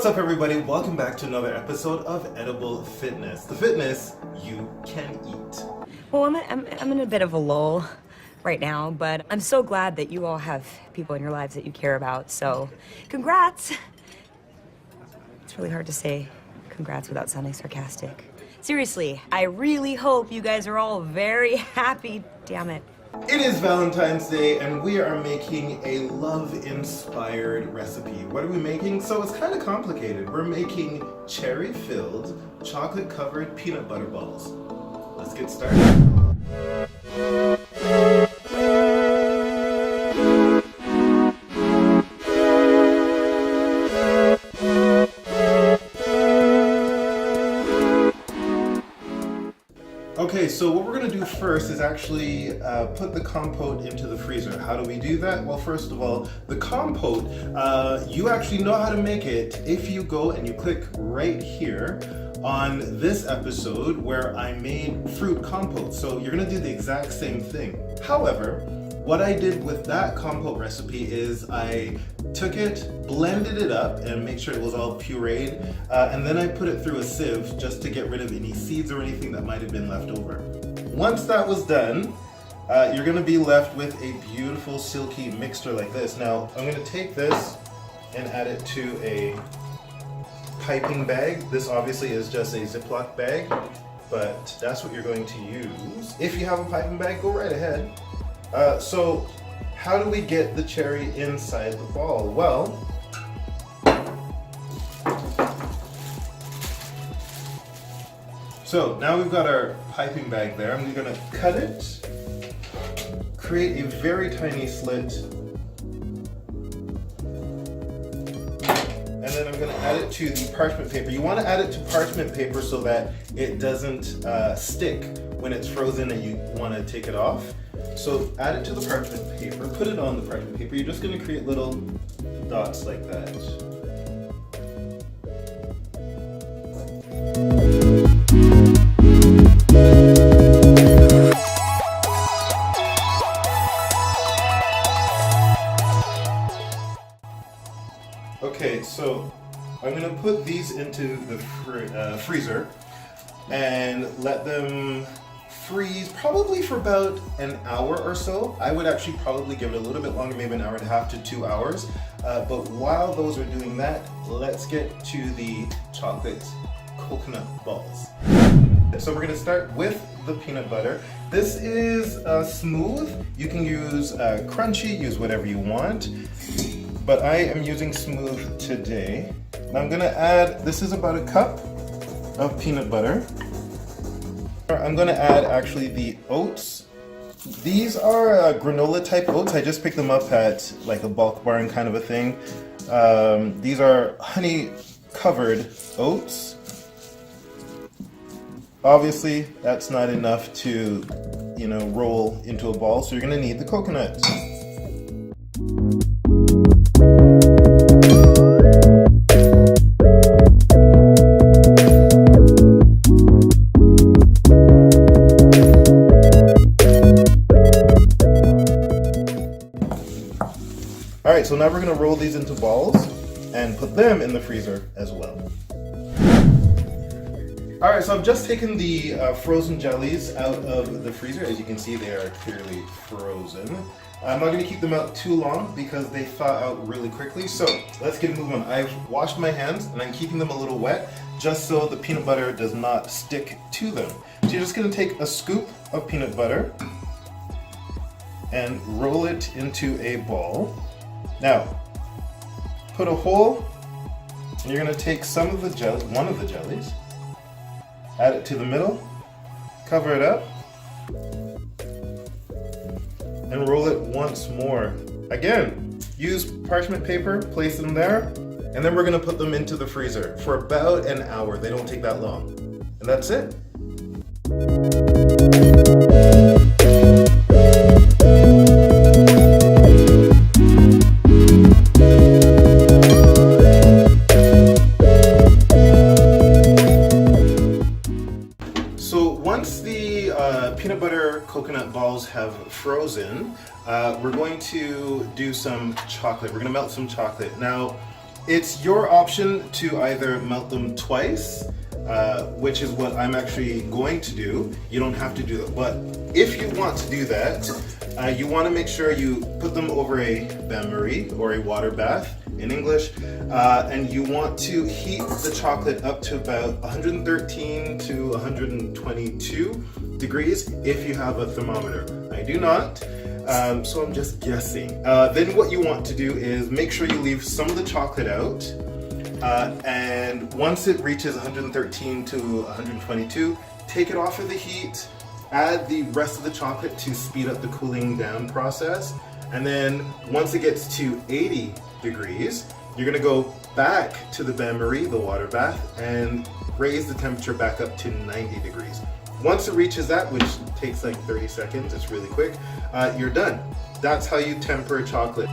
What's up, everybody? Welcome back to another episode of Edible Fitness. The fitness you can eat. Well, I'm in a bit of a lull right now, but I'm so glad that you all have people in your lives that you care about, so congrats! It's really hard to say congrats without sounding sarcastic. Seriously, I really hope you guys are all very happy, damn it. It is Valentine's Day and we are making a love-inspired recipe. What are we making? So it's kind of complicated. We're making cherry-filled, chocolate-covered peanut butter balls. Let's get started. Okay, so what we're going to do first is actually put the compote into the freezer. How do we do that? Well, first of all, the compote, you actually know how to make it if you go and you click right here on this episode where I made fruit compote. So you're going to do the exact same thing. However, what I did with that compote recipe is I took it, blended it up, and make sure it was all pureed, and then I put it through a sieve just to get rid of any seeds or anything that might have been left over. Once that was done, you're gonna be left with a beautiful silky mixture like this. Now, I'm gonna take this and add it to a piping bag. This obviously is just a Ziploc bag, but that's what you're going to use. If you have a piping bag, go right ahead. So how do we get the cherry inside the ball? Well, so now we've got our piping bag there. I'm gonna cut it, create a very tiny slit, and then I'm gonna add it to the parchment paper. You wanna add it to parchment paper so that it doesn't stick when it's frozen and you wanna take it off. So add it to the parchment paper, put it on the parchment paper. You're just going to create little dots like that. Okay, so I'm going to put these into the freezer and let them freeze probably for about an hour or so. I would actually probably give it a little bit longer, maybe an hour and a half to 2 hours. But while those are doing that, let's get to the chocolate coconut balls. So we're gonna start with the peanut butter. This is smooth. You can use crunchy, use whatever you want. But I am using smooth today. Now I'm gonna add, this is about a cup of peanut butter. I'm going to add actually the oats. These are granola type oats. I just picked them up at like a bulk barn kind of a thing. These are honey covered oats. Obviously that's not enough to, roll into a ball, so you're going to need the coconut. Alright, so now we're going to roll these into balls and put them in the freezer as well. Alright, so I've just taken the frozen jellies out of the freezer. As you can see, they are clearly frozen. I'm not going to keep them out too long because they thaw out really quickly. So let's get moving on. I've washed my hands and I'm keeping them a little wet just so the peanut butter does not stick to them. So you're just going to take a scoop of peanut butter and roll it into a ball. Now, put a hole, and you're going to take some of the one of the jellies, add it to the middle, cover it up, and roll it once more. Again, use parchment paper, place them there, and then we're going to put them into the freezer for about an hour. They don't take that long. And that's it. Once the peanut butter coconut balls have frozen, we're going to do some chocolate. We're going to melt some chocolate. Now, It's your option to either melt them twice, which is what I'm actually going to do. You don't have to do that, but if you want to do that, you want to make sure you put them over a bain-marie or a water bath in English, and you want to heat the chocolate up to about 113 to 122 degrees if you have a thermometer. I do not. So I'm just guessing. Then what you want to do is make sure you leave some of the chocolate out, and once it reaches 113 to 122, take it off of the heat, add the rest of the chocolate to speed up the cooling down process, and then once it gets to 80 degrees, you're gonna go back to the bain-marie, the water bath, and raise the temperature back up to 90 degrees. Once it reaches that, which takes like 30 seconds, it's really quick, you're done. That's how you temper chocolate.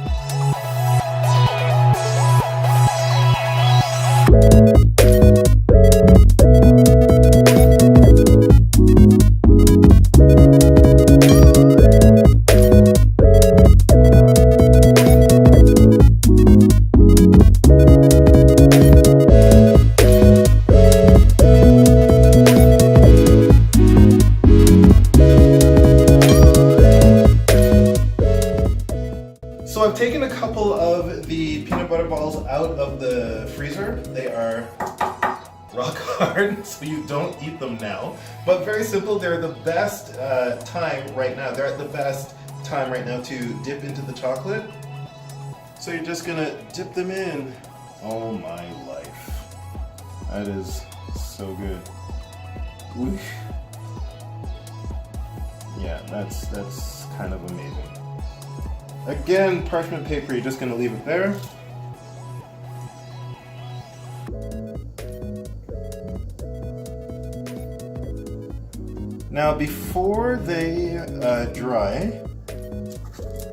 So I've taken a couple of the peanut butter balls out of the freezer. They are rock hard, so you don't eat them now. But very simple, they're the best time right now. They're at the best time right now to dip into the chocolate. So you're just gonna dip them in. Oh my life. That is so good. Ooh. Yeah, that's kind of amazing. Again, parchment paper, you're just going to leave it there. Now before they dry,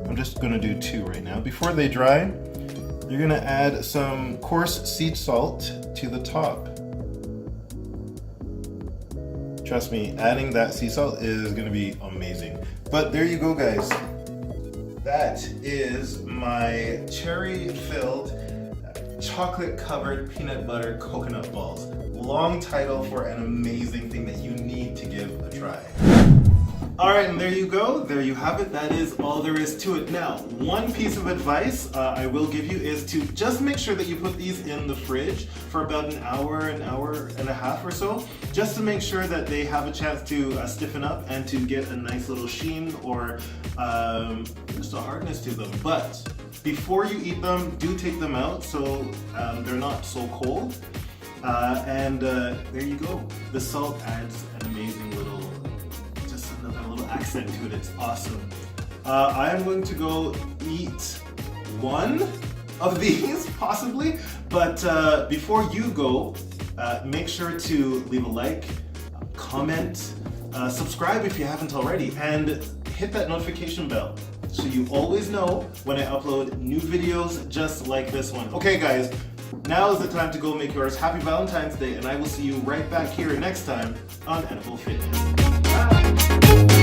I'm just going to do 2 right now. Before they dry, you're going to add some coarse sea salt to the top. Trust me, adding that sea salt is going to be amazing. But there you go, guys. That is my cherry-filled, chocolate-covered peanut butter coconut balls. Long title for an amazing thing that you need to give a try. All right, and there you go. There you have it. That is all there is to it. Now, one piece of advice I will give you is to just make sure that you put these in the fridge for about an hour and a half or so, just to make sure that they have a chance to stiffen up and to get a nice little sheen or just a hardness to them. But before you eat them, do take them out so they're not so cold. And there you go. The salt adds an amazing little accent to it. It's awesome. I am going to go eat one of these possibly, but before you go, make sure to leave a like, comment, subscribe if you haven't already, and hit that notification bell so you always know when I upload new videos just like this one. Okay guys, now is the time to go make yours. Happy Valentine's Day, and I will see you right back here next time on Edible Fitness. Bye!